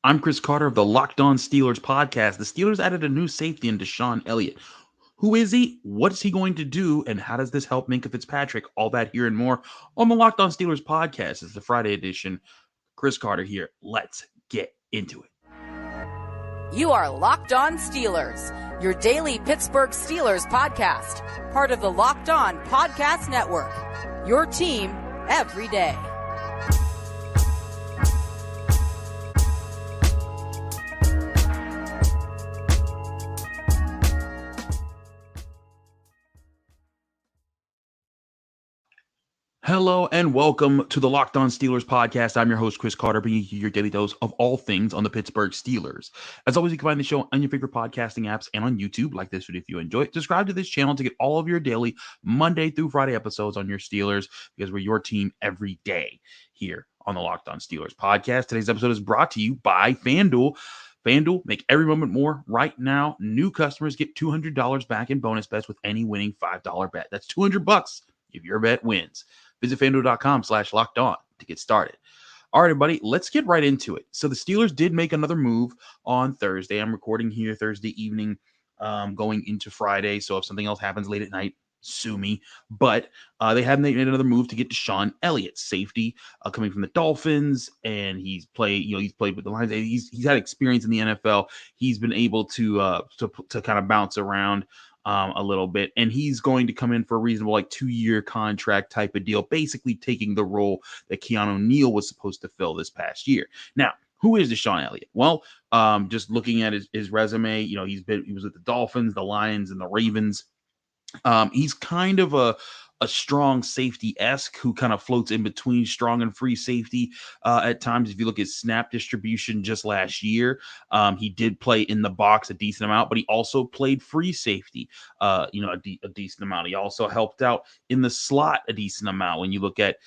I'm Chris Carter of the Locked On Steelers podcast. The Steelers added a new safety in Deshon Elliott. Who is he? What's he going to do? And how does this help Minkah Fitzpatrick? All that here and more on the Locked On Steelers podcast. It's the Friday edition. Chris Carter here. Let's get into it. You are Locked On Steelers, your daily Pittsburgh Steelers podcast, part of the Locked On Podcast Network, your team every day. Hello and welcome to the Locked On Steelers podcast. I'm your host, Chris Carter, bringing you your daily dose of all things on the Pittsburgh Steelers. As always, you can find the show on your favorite podcasting apps and on YouTube. Like this video if you enjoy it. Subscribe to this channel to get all of your daily Monday through Friday episodes on your Steelers, because we're your team every day here on the Locked On Steelers podcast. Today's episode is brought to you by FanDuel. FanDuel, make every moment more. Right now, new customers get $200 back in bonus bets with any winning $5 bet. That's $200 if your bet wins. Visit FanDuel.com/lockedon to get started. All right, everybody, let's get right into it. So the Steelers did make another move on Thursday. I'm recording here Thursday evening, going into Friday. So if something else happens late at night, sue me. But they had made another move to get Deshon Elliott, safety, coming from the Dolphins, and he's played with the Lions. He's had experience in the NFL. He's been able to kind of bounce around a little bit, and he's going to come in for a reasonable 2-year contract type of deal, basically taking the role that Keanu Neal was supposed to fill this past year. Now, who is Deshon Elliott? Well, just looking at his resume, he was with the Dolphins, the Lions, and the Ravens. He's kind of a strong safety-esque who kind of floats in between strong and free safety at times. If you look at snap distribution just last year, he did play in the box a decent amount, but he also played free safety, a decent amount. He also helped out in the slot a decent amount when you look at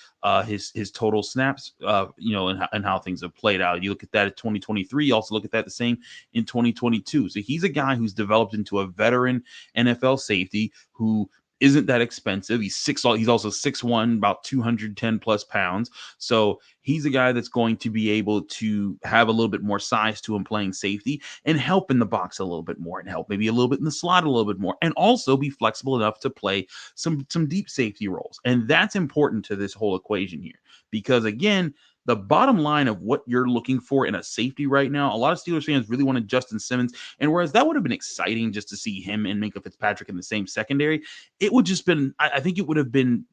his total snaps, and how things have played out. You look at that in 2023, you also look at that the same in 2022. So he's a guy who's developed into a veteran NFL safety who isn't that expensive. He's also 6'1", about 210 plus pounds. So he's a guy that's going to be able to have a little bit more size to him playing safety and help in the box a little bit more and help maybe a little bit in the slot a little bit more, and also be flexible enough to play some deep safety roles. And that's important to this whole equation here, because again, the bottom line of what you're looking for in a safety right now, a lot of Steelers fans really wanted Justin Simmons. And whereas that would have been exciting just to see him and Minkah Fitzpatrick in the same secondary, it would just been, I think it would have been,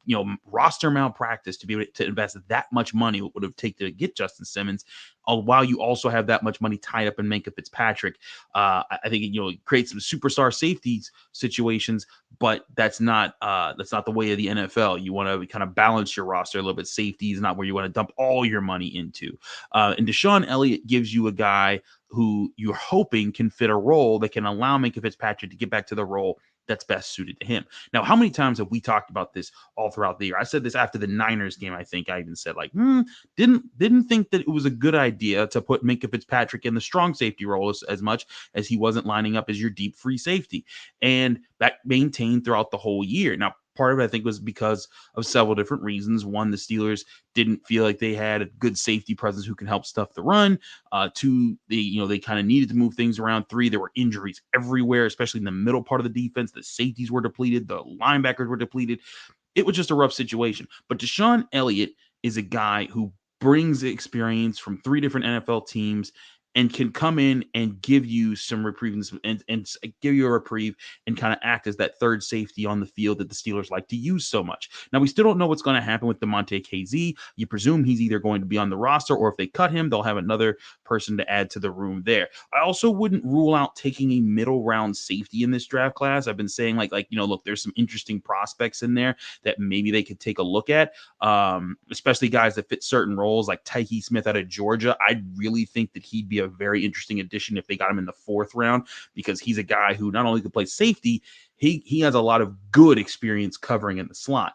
roster malpractice to be able to invest that much money. It would have taken to get Justin Simmons, while you also have that much money tied up in Minkah Fitzpatrick. I think it creates some superstar safeties situations, but that's not the way of the NFL. You want to kind of balance your roster a little bit. Safety is not where you want to dump all your money into. And Deshon Elliott gives you a guy who you're hoping can fit a role that can allow Minkah Fitzpatrick to get back to the role that's best suited to him. Now, how many times have we talked about this all throughout the year? I said this after the Niners game. I think I even said didn't think that it was a good idea to put Minkah Fitzpatrick in the strong safety role as much as he wasn't lining up as your deep free safety. And that maintained throughout the whole year. Now, part of it, I think, was because of several different reasons. One, the Steelers didn't feel like they had a good safety presence who can help stuff the run. Two, they kind of needed to move things around. Three, there were injuries everywhere, especially in the middle part of the defense. The safeties were depleted. The linebackers were depleted. It was just a rough situation. But Deshon Elliott is a guy who brings experience from 3 different NFL teams and can come in and give you some reprieve and give you a reprieve and kind of act as that third safety on the field that the Steelers like to use so much. Now, we still don't know what's going to happen with Donte Jackson. You presume he's either going to be on the roster, or if they cut him, they'll have another person to add to the room there. I also wouldn't rule out taking a middle round safety in this draft class. I've been saying look, there's some interesting prospects in there that maybe they could take a look at, especially guys that fit certain roles like Tyke Smith out of Georgia. I really think that he'd be a very interesting addition if they got him in the 4th round, because he's a guy who not only can play safety, he has a lot of good experience covering in the slot.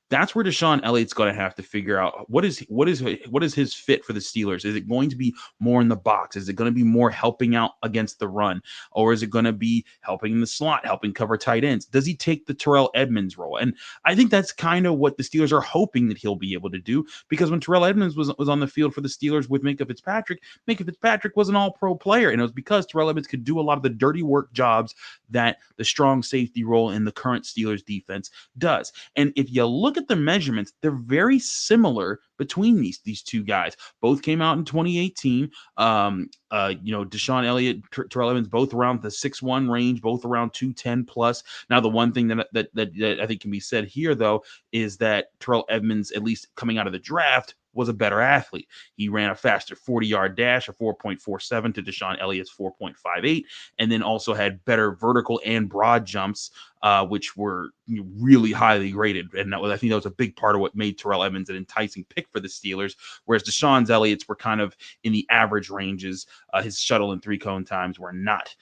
That's where Deshon Elliott's going to have to figure out what is his fit for the Steelers. Is it going to be more in the box? Is it going to be more helping out against the run, or is it going to be helping in the slot, helping cover tight ends? Does he take the Terrell Edmunds role? And I think that's kind of what the Steelers are hoping that he'll be able to do, because when Terrell Edmunds was on the field for the Steelers with Minkah Fitzpatrick was an all-pro player, and it was because Terrell Edmunds could do a lot of the dirty work jobs that the strong safety role in the current Steelers defense does. And if you look at the measurements, they're very similar between these two guys. Both came out in 2018. Deshon Elliott, Terrell Edmunds, both around the 6'1" range, both around 210 plus. Now, the one thing that I think can be said here, though, is that Terrell Edmunds, at least coming out of the draft, was a better athlete. He ran a faster 40-yard dash, a 4.47 to Deshon Elliott's 4.58, and then also had better vertical and broad jumps, which were really highly graded. And I think that was a big part of what made Terrell Edmunds an enticing pick for the Steelers, whereas Deshon Elliott's were kind of in the average ranges. His shuttle and three-cone times were not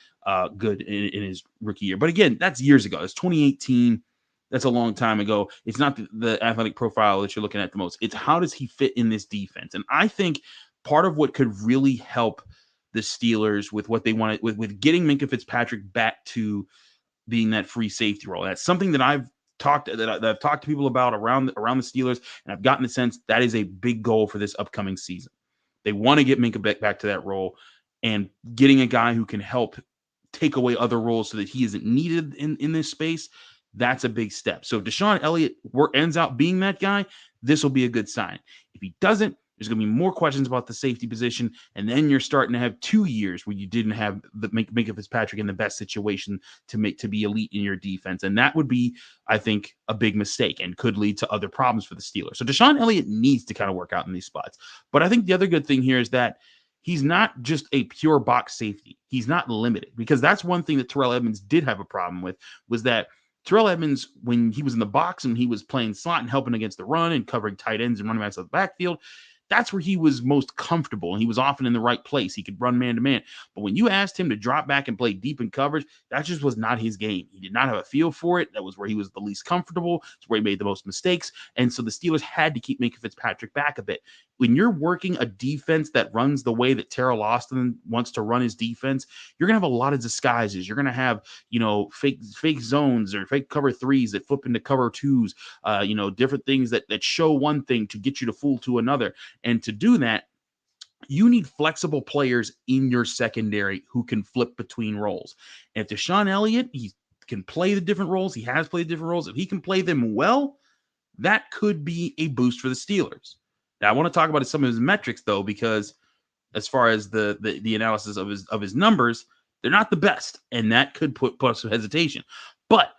good in his rookie year. But again, that's years ago. It's 2018. That's a long time ago. It's not the athletic profile that you're looking at the most. It's how does he fit in this defense? And I think part of what could really help the Steelers with what they wanted, with getting Minkah Fitzpatrick back to being that free safety role. That's something that I've talked to people about around the Steelers, and I've gotten the sense that is a big goal for this upcoming season. They want to get Minkah back to that role, and getting a guy who can help take away other roles so that he isn't needed in this space. That's a big step. So if Deshon Elliott ends out being that guy, this will be a good sign. If he doesn't, there's going to be more questions about the safety position, and then you're starting to have 2 years where you didn't have the Minkah Fitzpatrick in the best situation to be elite in your defense, and that would be, I think, a big mistake and could lead to other problems for the Steelers. So Deshon Elliott needs to kind of work out in these spots. But I think the other good thing here is that he's not just a pure box safety. He's not limited, because that's one thing that Terrell Edmunds did have a problem with, was that Terrell Edmunds, when he was in the box and he was playing slot and helping against the run and covering tight ends and running backs out the backfield, that's where he was most comfortable, and he was often in the right place. He could run man-to-man. But when you asked him to drop back and play deep in coverage, that just was not his game. He did not have a feel for it. That was where he was the least comfortable. It's where he made the most mistakes. And so the Steelers had to keep Minkah Fitzpatrick back a bit. When you're working a defense that runs the way that Terrell Austin wants to run his defense, you're going to have a lot of disguises. You're going to have, fake zones or fake cover threes that flip into cover twos, different things that show one thing to get you to fool to another. And to do that, you need flexible players in your secondary who can flip between roles. And if Deshon Elliott, he can play the different roles. He has played different roles. If he can play them well, that could be a boost for the Steelers. Now, I want to talk about some of his metrics, though, because as far as the analysis of his numbers, they're not the best, and that could put some hesitation. But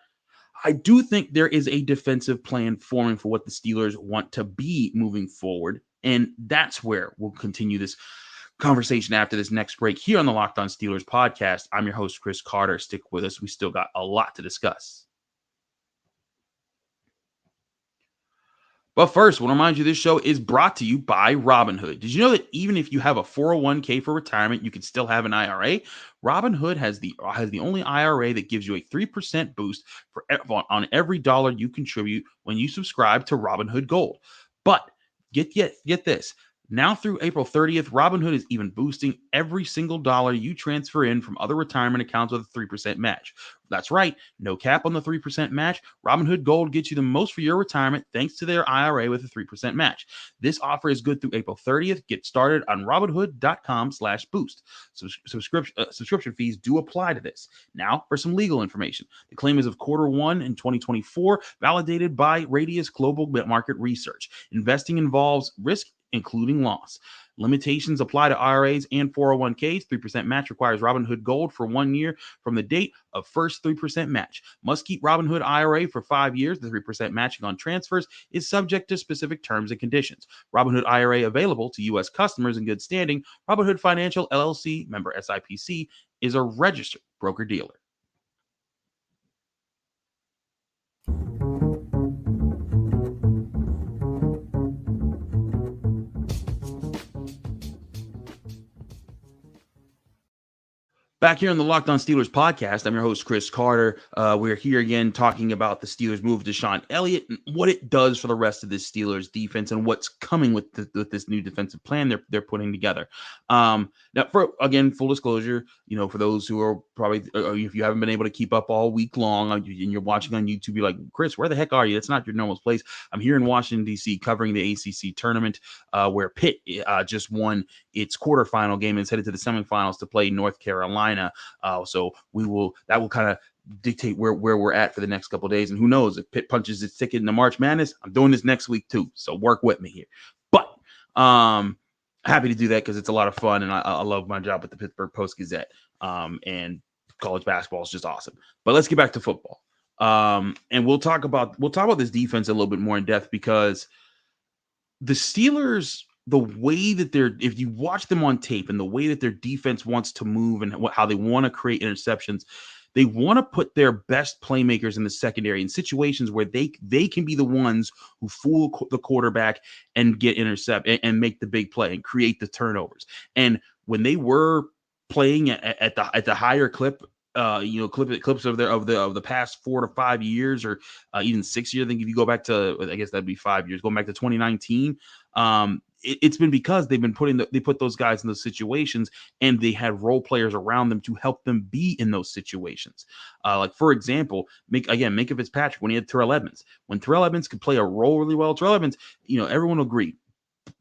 I do think there is a defensive plan forming for what the Steelers want to be moving forward. And that's where we'll continue this conversation after this next break here on the Locked On Steelers podcast. I'm your host, Chris Carter. Stick with us. We still got a lot to discuss. But first, I want to remind you this show is brought to you by Robinhood. Did you know that even if you have a 401k for retirement, you can still have an IRA? Robinhood has the only IRA that gives you a 3% boost on every dollar you contribute when you subscribe to Robinhood Gold. But get this. Now through April 30th, Robinhood is even boosting every single dollar you transfer in from other retirement accounts with a 3% match. That's right. No cap on the 3% match. Robinhood Gold gets you the most for your retirement thanks to their IRA with a 3% match. This offer is good through April 30th. Get started on Robinhood.com/boost. Subscription fees do apply to this. Now for some legal information. The claim is of Q1 in 2024, validated by Radius Global Market Research. Investing involves risk, including loss. Limitations apply to IRAs and 401ks. 3% match requires Robinhood Gold for 1 year from the date of first 3% match. Must keep Robinhood IRA for 5 years. The 3% matching on transfers is subject to specific terms and conditions. Robinhood IRA available to U.S. customers in good standing. Robinhood Financial LLC, member SIPC, is a registered broker-dealer. Back here on the Locked On Steelers podcast, I'm your host, Chris Carter. We're here again talking about the Steelers' move to Deshon Elliott and what it does for the rest of this Steelers defense and what's coming with this new defensive plan they're putting together. Now, full disclosure, for those who are probably, if you haven't been able to keep up all week long and you're watching on YouTube, you're like, Chris, where the heck are you? That's not your normal place. I'm here in Washington, D.C., covering the ACC tournament where Pitt just won its quarterfinal game and is headed to the semifinals to play North Carolina. So that will kind of dictate where we're at for the next couple of days. And who knows, if Pitt punches its ticket in the March Madness, I'm doing this next week too. So work with me here. But happy to do that because it's a lot of fun, and I love my job at the Pittsburgh Post-Gazette. And college basketball is just awesome. But let's get back to football. And we'll talk about this defense a little bit more in depth because the Steelers, the way that if you watch them on tape and the way that their defense wants to move and how they want to create interceptions, they want to put their best playmakers in the secondary in situations where they can be the ones who fool the quarterback and get intercept and make the big play and create the turnovers. And when they were playing at the higher clip, clips of the past 4 to 5 years or even 6 years. I think if you go back to, I guess that'd be 5 years, going back to 2019. It's been because they put those guys in those situations and they had role players around them to help them be in those situations. Like for example, Minkah Fitzpatrick when he had Terrell Edmonds. When Terrell Edmonds could play a role really well, Terrell Edmonds, everyone will agree,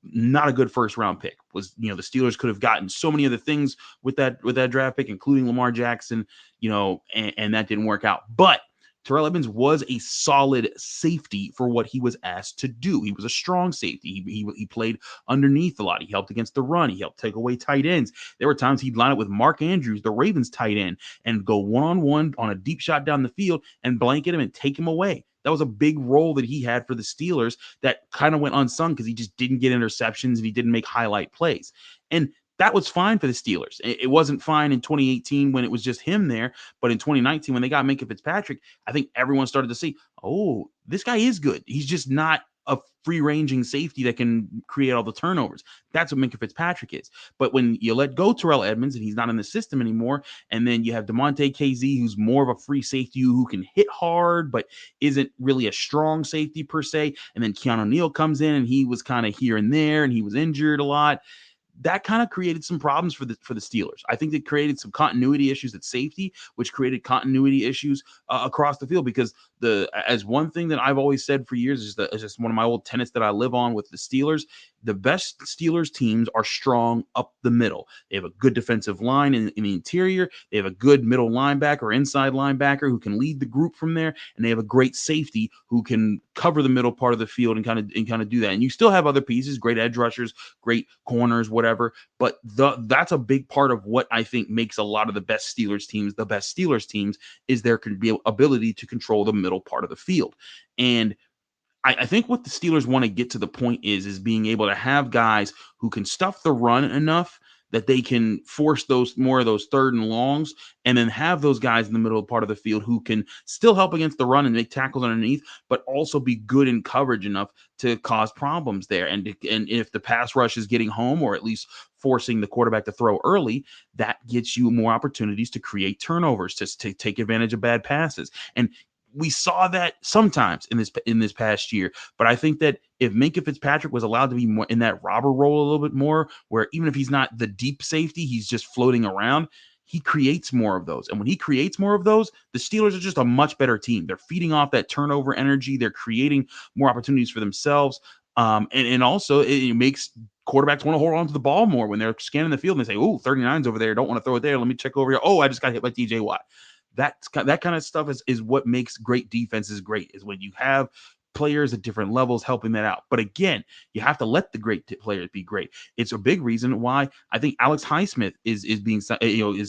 not a good first round pick. Was the Steelers could have gotten so many other things with that draft pick, including Lamar Jackson, and that didn't work out. But Terrell Edmonds was a solid safety for what he was asked to do. He was a strong safety. He played underneath a lot. He helped against the run. He helped take away tight ends. There were times he'd line up with Mark Andrews, the Ravens tight end, and go one-on-one on a deep shot down the field and blanket him and take him away. That was a big role that he had for the Steelers that kind of went unsung because he just didn't get interceptions and he didn't make highlight plays. And that was fine for the Steelers. It wasn't fine in 2018 when it was just him there. But in 2019, when they got Minkah Fitzpatrick, I think everyone started to see, oh, this guy is good. He's just not a free-ranging safety that can create all the turnovers. That's what Minkah Fitzpatrick is. But when you let go Terrell Edmonds and he's not in the system anymore, and then you have Donte Jackson, who's more of a free safety who can hit hard but isn't really a strong safety per se, and then Keanu Neal comes in and he was kind of here and there and he was injured a lot. That kind of created some problems for the Steelers. I think it created some continuity issues at safety, which created continuity issues across the field. Because as one thing that I've always said for years is just one of my old tenets that I live on with the Steelers. The best Steelers teams are strong up the middle. They have a good defensive line in the interior. They have a good middle linebacker, inside linebacker who can lead the group from there, and they have a great safety who can cover the middle part of the field and kind of do that. And you still have other pieces, great edge rushers, great corners, whatever. But that's a big part of what I think makes a lot of the best Steelers teams is their ability to control the middle part of the field. And I think what the Steelers want to get to the point is being able to have guys who can stuff the run enough that they can force more of those third and longs, and then have those guys in the middle part of the field who can still help against the run and make tackles underneath, but also be good in coverage enough to cause problems there. And if the pass rush is getting home, or at least forcing the quarterback to throw early, that gets you more opportunities to create turnovers, to take advantage of bad passes. And we saw that sometimes in this past year, but I think that if Minkah Fitzpatrick was allowed to be more in that robber role a little bit more, where even if he's not the deep safety, he's just floating around, he creates more of those. And when he creates more of those, the Steelers are just a much better team. They're feeding off that turnover energy. They're creating more opportunities for themselves. And also it makes quarterbacks want to hold on to the ball more when they're scanning the field and they say, oh, 39's over there. Don't want to throw it there. Let me check over here. Oh, I just got hit by TJ Watt. That kind of stuff is what makes great defenses great, is when you have players at different levels helping that out. But again, you have to let the great players be great. It's a big reason why I think Alex Highsmith is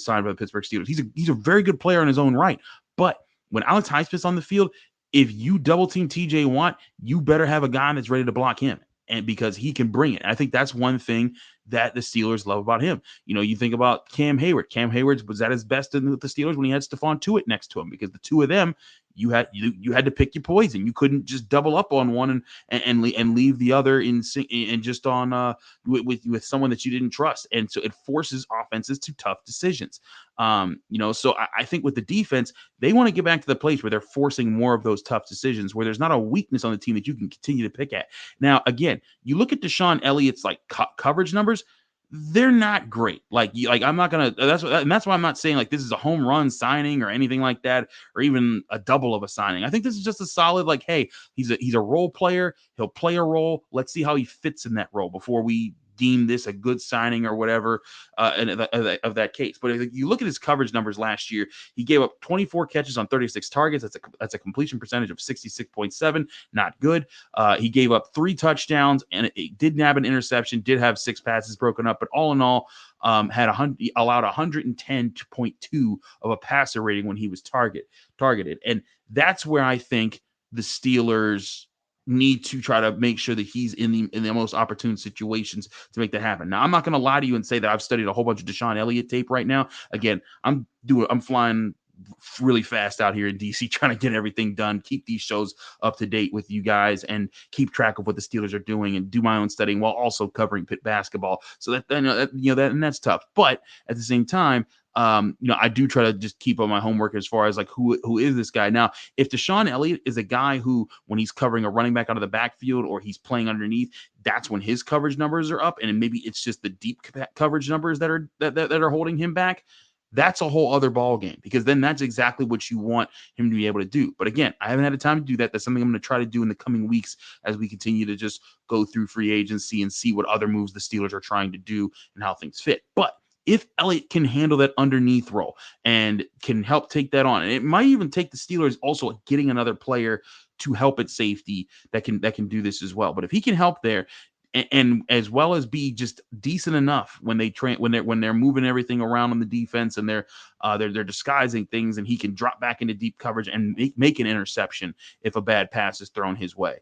signed by the Pittsburgh Steelers. He's a very good player in his own right. But when Alex Highsmith's on the field, if you double team TJ Watt, you better have a guy that's ready to block him, and because he can bring it. I think that's one thing that the Steelers love about him. You think about Cam Heyward. Cam Heyward was at his best with the Steelers when he had Stephon Tuitt next to him, because the two of them, you had to pick your poison. You couldn't just double up on one and leave the other in just on with someone that you didn't trust. And so it forces offenses to tough decisions. So I think with the defense, they want to get back to the place where they're forcing more of those tough decisions, where there's not a weakness on the team that you can continue to pick at. Now, again, you look at Deshon Elliott's coverage numbers. They're not great. I'm not gonna. That's why I'm not saying this is a home run signing or anything like that, or even a double of a signing. I think this is just a solid hey, he's a role player. He'll play a role. Let's see how he fits in that role before we deem this a good signing or whatever of that case. But if you look at his coverage numbers last year, he gave up 24 catches on 36 targets. That's a completion percentage of 66.7. Not good. He gave up 3 touchdowns, and it didn't have an interception, did have 6 passes broken up, but all in all, allowed 110.2 of a passer rating when he was targeted. And that's where I think the Steelers need to try to make sure that he's in the most opportune situations to make that happen. Now, I'm not going to lie to you and say that I've studied a whole bunch of Deshon Elliott tape right now. Again, I'm flying really fast out here in DC, trying to get everything done, keep these shows up to date with you guys, and keep track of what the Steelers are doing, and do my own studying while also covering Pitt basketball. So and that's tough. But at the same time, I do try to just keep on my homework as far as who is this guy. Now, if Deshon Elliott is a guy who, when he's covering a running back out of the backfield or he's playing underneath, that's when his coverage numbers are up, and maybe it's just the deep coverage numbers that are holding him back. That's a whole other ball game, because then that's exactly what you want him to be able to do. But again, I haven't had the time to do that. That's something I'm going to try to do in the coming weeks as we continue to just go through free agency and see what other moves the Steelers are trying to do and how things fit. But if Elliott can handle that underneath role and can help take that on, and it might even take the Steelers also getting another player to help at safety that can do this as well. But if he can help there, and as well as be just decent enough when they're moving everything around on the defense, and they're disguising things, and he can drop back into deep coverage and make an interception if a bad pass is thrown his way.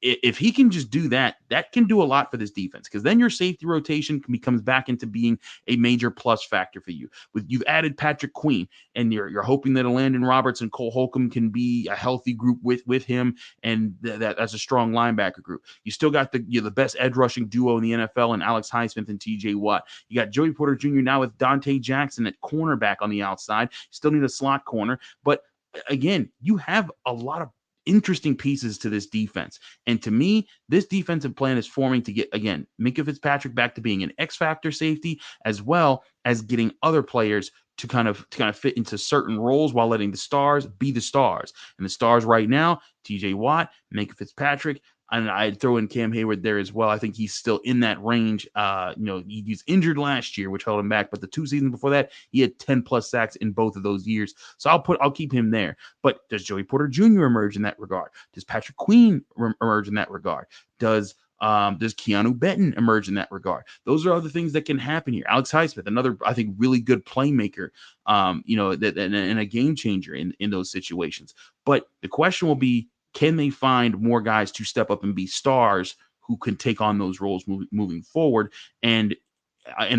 If he can just do that, that can do a lot for this defense, because then your safety rotation becomes back into being a major plus factor for you. You've added Patrick Queen, and you're hoping that Landon Roberts and Cole Holcomb can be a healthy group with him, and that's a strong linebacker group. You still got the best edge rushing duo in the NFL in Alex Highsmith and TJ Watt. You got Joey Porter Jr. now with Donte Jackson at cornerback on the outside. You still need a slot corner, but again, you have a lot of interesting pieces to this defense. And to me, this defensive plan is forming to get, again, Minkah Fitzpatrick back to being an X-factor safety, as well as getting other players to kind of fit into certain roles while letting the stars be the stars. And the stars right now, TJ Watt, Minkah Fitzpatrick, and I'd throw in Cam Heyward there as well. I think he's still in that range. He was injured last year, which held him back. But the 2 seasons before that, he had 10+ sacks in both of those years. So I'll keep him there. But does Joey Porter Jr. emerge in that regard? Does Patrick Queen emerge in that regard? Does Keanu Benton emerge in that regard? Those are other things that can happen here. Alex Highsmith, another, I think, really good playmaker, and a game changer in those situations. But the question will be, can they find more guys to step up and be stars who can take on those roles moving forward? And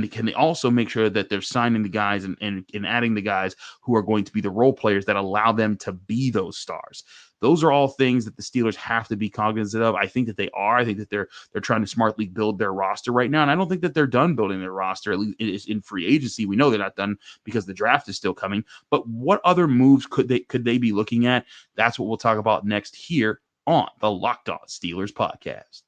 can they also make sure that they're signing the guys and adding the guys who are going to be the role players that allow them to be those stars? Those are all things that the Steelers have to be cognizant of. I think that they are. I think that they're trying to smartly build their roster right now. And I don't think that they're done building their roster, at least in free agency. We know they're not done because the draft is still coming. But what other moves could they be looking at? That's what we'll talk about next here on the Locked On Steelers podcast.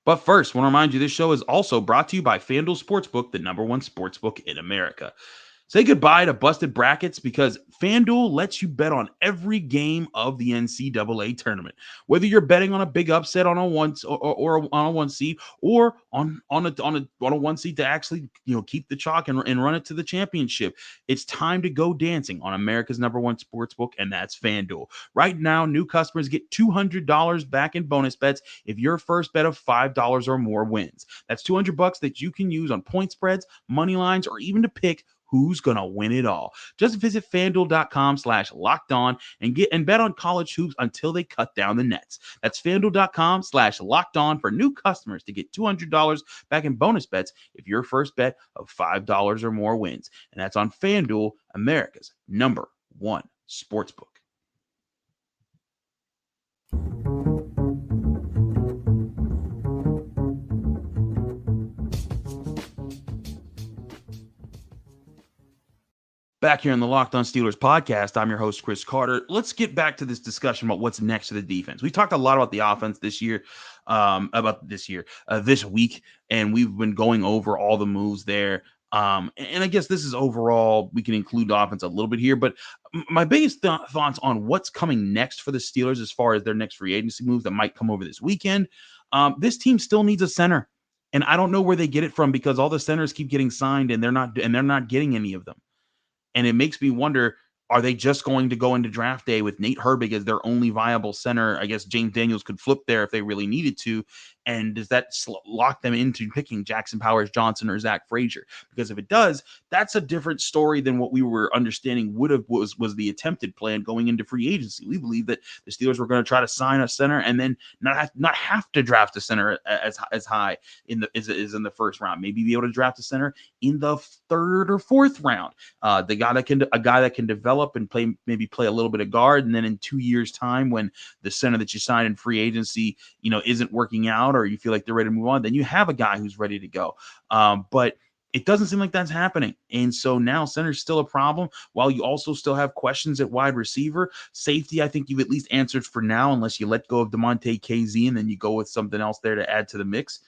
But first, I want to remind you, this show is also brought to you by FanDuel Sportsbook, the #1 sportsbook in America. Say goodbye to busted brackets, because FanDuel lets you bet on every game of the NCAA tournament. Whether you're betting on a big upset on a one or on a 1 seed, or on a 1 seed to actually keep the chalk and run it to the championship, it's time to go dancing on America's #1 sportsbook, and that's FanDuel. Right now, new customers get $200 back in bonus bets if your first bet of $5 or more wins. That's $200 that you can use on point spreads, money lines, or even to pick who's going to win it all. Just visit FanDuel.com/lockedon and bet on college hoops until they cut down the nets. That's FanDuel.com/lockedon for new customers to get $200 back in bonus bets if your first bet of $5 or more wins. And that's on FanDuel, America's #1 sportsbook. Back here on the Locked On Steelers podcast, I'm your host, Chris Carter. Let's get back to this discussion about what's next for the defense. We talked a lot about the offense this week, and we've been going over all the moves there. And I guess this is overall, we can include the offense a little bit here, but my biggest thoughts on what's coming next for the Steelers as far as their next free agency moves that might come over this weekend. This team still needs a center, and I don't know where they get it from because all the centers keep getting signed and they're not getting any of them. And it makes me wonder, are they just going to go into draft day with Nate Herbig as their only viable center? I guess James Daniels could flip there if they really needed to. And does that lock them into picking Jackson Powers Johnson or Zach Frazier? Because if it does, that's a different story than what we were understanding was the attempted plan going into free agency. We believe that the Steelers were going to try to sign a center and then not have to draft a center as high in the first round. Maybe be able to draft a center in the third or fourth round. A guy that can develop and play a little bit of guard, and then in 2 years' time, when the center that you signed in free agency, isn't working out, or you feel like they're ready to move on, then you have a guy who's ready to go. But it doesn't seem like that's happening. And so now center's still a problem, while you also still have questions at wide receiver. Safety, I think you've at least answered for now, unless you let go of DeMonte KZ and then you go with something else there to add to the mix.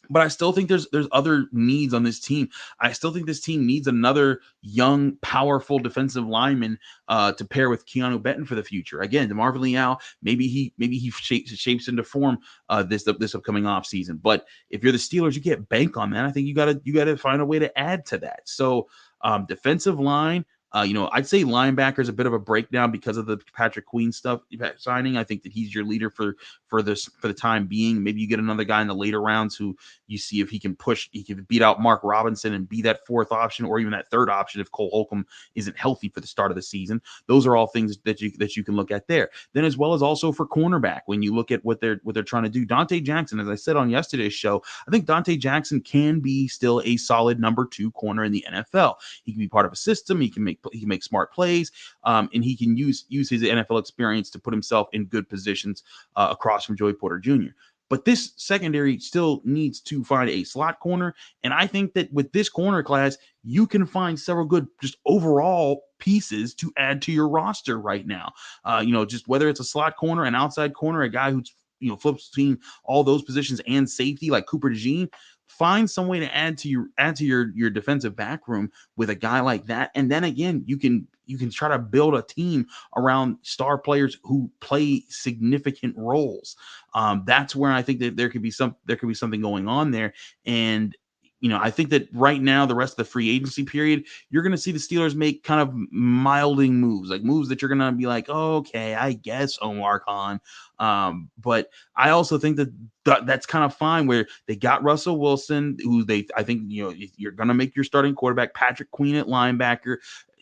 But I still think there's other needs on this team. I still think this team needs another young, powerful defensive lineman to pair with Keanu Benton for the future. Again, DeMarvin Leal, maybe he shapes into form this upcoming offseason. But if you're the Steelers, you can't bank on that. I think you gotta find a way to add to that. So defensive line. I'd say linebacker is a bit of a breakdown because of the Patrick Queen stuff signing. I think that he's your leader for the time being. Maybe you get another guy in the later rounds who you see if he can beat out Mark Robinson and be that fourth option or even that third option if Cole Holcomb isn't healthy for the start of the season. Those are all things that you can look at there. Then as well as also for cornerback, when you look at what they're trying to do, Donte Jackson, as I said on yesterday's show, I think Donte Jackson can be still a solid number 2 corner in the NFL. He can be part of a system. He can make smart plays, and he can use his NFL experience to put himself in good positions across from Joey Porter Jr. But this secondary still needs to find a slot corner, and I think that with this corner class, you can find several good just overall pieces to add to your roster right now. Just whether it's a slot corner, an outside corner, a guy who's flips between all those positions and safety like Cooper DeJean. Find some way to add to your defensive back room with a guy like that, and then again, you can try to build a team around star players who play significant roles. That's where I think that there could be something going on there, and I think that right now, the rest of the free agency period, you're going to see the Steelers make kind of milding moves, like moves that you're going to be like, oh, okay, I guess Omar Khan. But I also think that's kind of fine where they got Russell Wilson, I think you're going to make your starting quarterback, Patrick Queen at linebacker.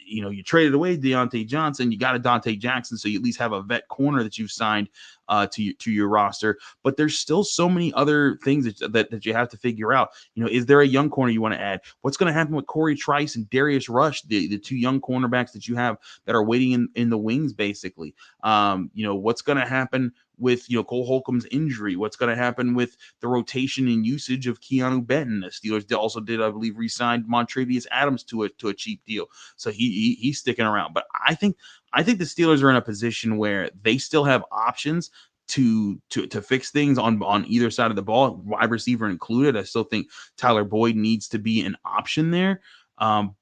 You traded away Deontay Johnson, you got a Donte Jackson, so you at least have a vet corner that you've signed to your roster. But there's still so many other things that you have to figure out. Is there a young corner you want to add? What's going to happen with Corey Trice and Darius Rush, the 2 young cornerbacks that you have that are waiting in the wings, basically? What's going to happen with Cole Holcomb's injury? What's going to happen with the rotation and usage of Keanu Benton? The Steelers also did, I believe, re-signed Montravius Adams to a cheap deal, so he's sticking around. But I think the Steelers are in a position where they still have options to fix things on either side of the ball, wide receiver included. I still think Tyler Boyd needs to be an option there,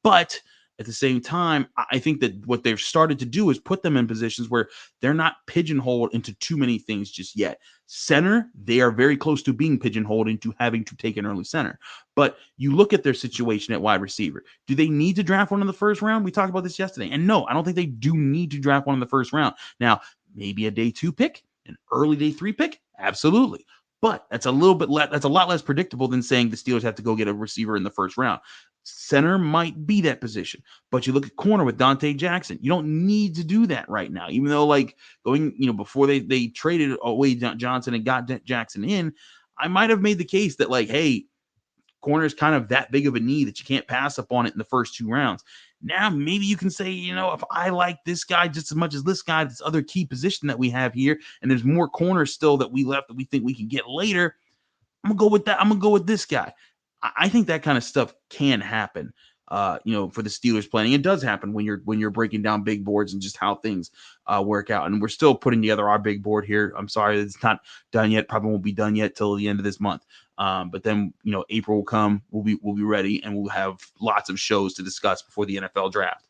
but at the same time, I think that what they've started to do is put them in positions where they're not pigeonholed into too many things just yet. Center, they are very close to being pigeonholed into having to take an early center. But you look at their situation at wide receiver. Do they need to draft one in the first round? We talked about this yesterday. And no, I don't think they do need to draft one in the first round. Now, maybe a day 2 pick, an early day 3 pick? Absolutely. But that's a lot less predictable than saying the Steelers have to go get a receiver in the first round. Center might be that position, but you look at corner with Donte Jackson. You don't need to do that right now, even though like going, before they traded away Johnson and got Jackson in, I might have made the case that like, hey, corner is kind of that big of a need that you can't pass up on it in the first 2 rounds. Now, maybe you can say, if I like this guy just as much as this guy, this other key position that we have here, and there's more corners still that we left that we think we can get later, I'm going to go with that. I'm going to go with this guy. I think that kind of stuff can happen, for the Steelers planning. It does happen when you're breaking down big boards and just how things work out. And we're still putting together our big board here. I'm sorry, it's not done yet. Probably won't be done yet till the end of this month. But then, April will come. We'll be ready, and we'll have lots of shows to discuss before the NFL draft.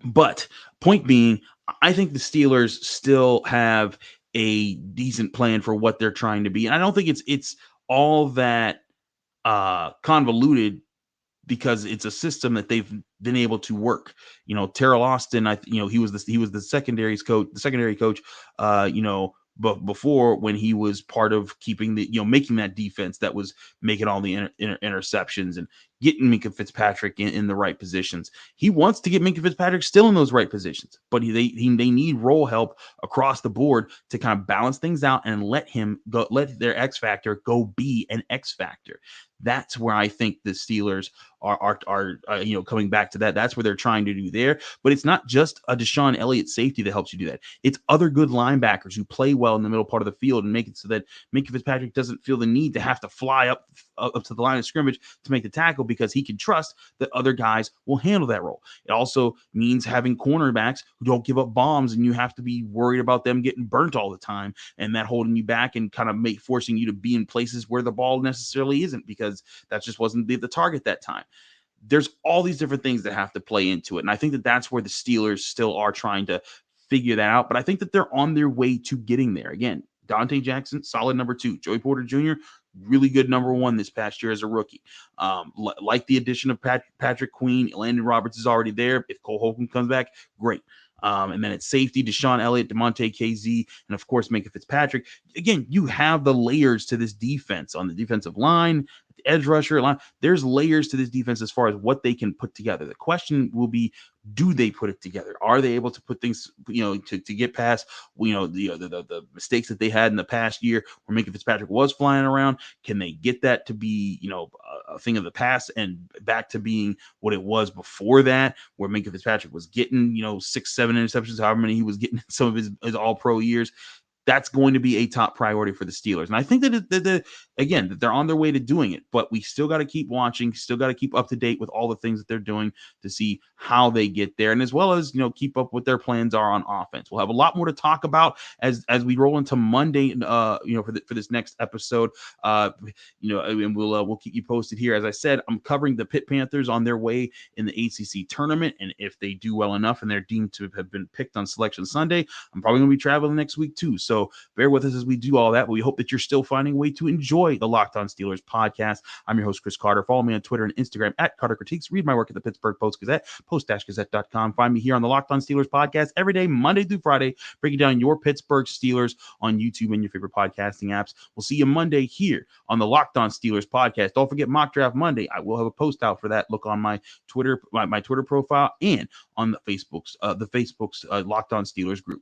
But point being, I think the Steelers still have a decent plan for what they're trying to be, and I don't think it's all that convoluted, because it's a system that they've been able to work. Terrell Austin, he was the secondary coach, before, when he was part of keeping making that defense that was making all the interceptions and getting Minkah Fitzpatrick in the right positions. He wants to get Minkah Fitzpatrick still in those right positions, but they need role help across the board to kind of balance things out and let their X factor go be an X factor. That's where I think the Steelers are coming back to that. That's where they're trying to do there. But it's not just a Deshon Elliott safety that helps you do that. It's other good linebackers who play well in the middle part of the field and make it so that Minkah Fitzpatrick doesn't feel the need to have to fly up to the line of scrimmage to make the tackle, because he can trust that other guys will handle that role. It also means having cornerbacks who don't give up bombs, and you have to be worried about them getting burnt all the time, and that holding you back and kind of forcing you to be in places where the ball necessarily isn't, because that just wasn't the target that time. There's all these different things that have to play into it, and I think that that's where the Steelers still are trying to figure that out, but I think that they're on their way to getting there. Again, Donte Jackson, solid number 2. Joey Porter Jr., really good number 1 this past year as a rookie. Like the addition of Patrick Queen. Landon Roberts is already there. If Cole Holcomb comes back, great. And then at safety, Deshon Elliott, DeMonte KZ, and of course, Minkah Fitzpatrick. Again, you have the layers to this defense on the defensive line, the edge rusher line. There's layers to this defense as far as what they can put together. The question will be, do they put it together? Are they able to put things, to get past, the mistakes that they had in the past year where Minkah Fitzpatrick was flying around? Can they get that to be, a thing of the past and back to being what it was before that, where Minkah Fitzpatrick was getting, 6-7 interceptions, however many he was getting in some of his all-pro years? That's going to be a top priority for the Steelers. And I think that they're on their way to doing it, but we still got to keep watching, still got to keep up to date with all the things that they're doing to see how they get there. And as well as, keep up what their plans are on offense. We'll have a lot more to talk about as we roll into Monday, for this next episode, and we'll keep you posted here. As I said, I'm covering the Pitt Panthers on their way in the ACC tournament. And if they do well enough and they're deemed to have been picked on Selection Sunday, I'm probably going to be traveling next week too. So bear with us as we do all that, but we hope that you're still finding a way to enjoy the Locked On Steelers podcast. I'm your host, Chris Carter. Follow me on Twitter and Instagram at Carter Critiques. Read my work at the Pittsburgh Post-Gazette, post-gazette.com. Find me here on the Locked On Steelers podcast every day, Monday through Friday, breaking down your Pittsburgh Steelers on YouTube and your favorite podcasting apps. We'll see you Monday here on the Locked On Steelers podcast. Don't forget Mock Draft Monday. I will have a post out for that. Look on my Twitter, my Twitter profile, and on the Facebook's Locked On Steelers group.